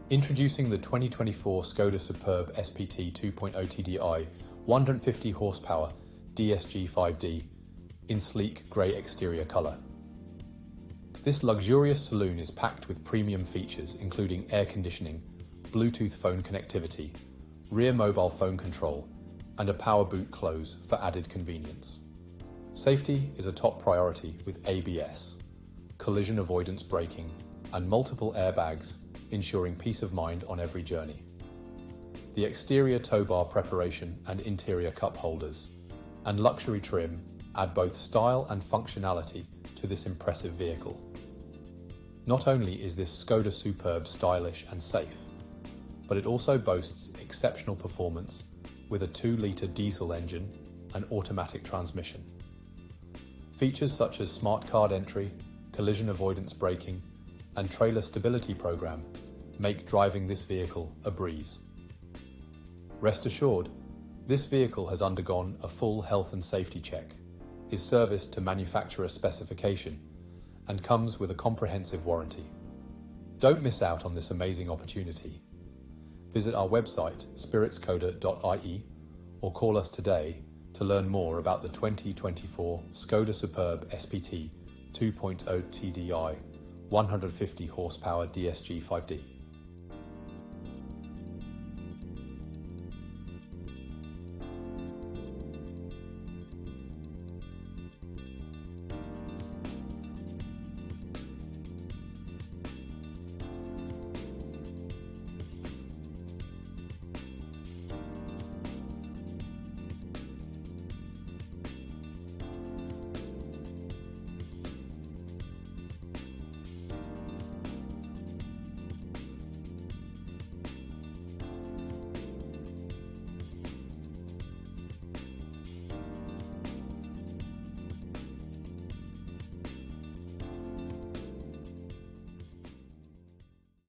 Introducing the 2024 Skoda Superb SPT 2.0 TDI 150 horsepower DSG 5D in sleek grey exterior colour. This luxurious saloon is packed with premium features including air conditioning, Bluetooth phone connectivity, rear mobile phone control, and a power boot close for added convenience. Safety is a top priority with ABS, collision avoidance braking, and multiple airbags, ensuring peace of mind on every journey. The exterior Towbar preparation and interior cup holders and luxury trim add both style and functionality to this impressive vehicle. Not only is this Skoda Superb stylish and safe, but it also boasts exceptional performance with a 2-litre diesel engine and automatic transmission. Features such as smart card entry, collision avoidance braking, and trailer stability program make driving this vehicle a breeze. Rest assured, this vehicle has undergone a full health and safety check, is serviced to manufacturer specification, and comes with a comprehensive warranty. Don't miss out on this amazing opportunity. Visit our website spiritskoda.ie or call us today to learn more about the 2024 Skoda Superb SPT 2.0 TDI 150 horsepower DSG 5D.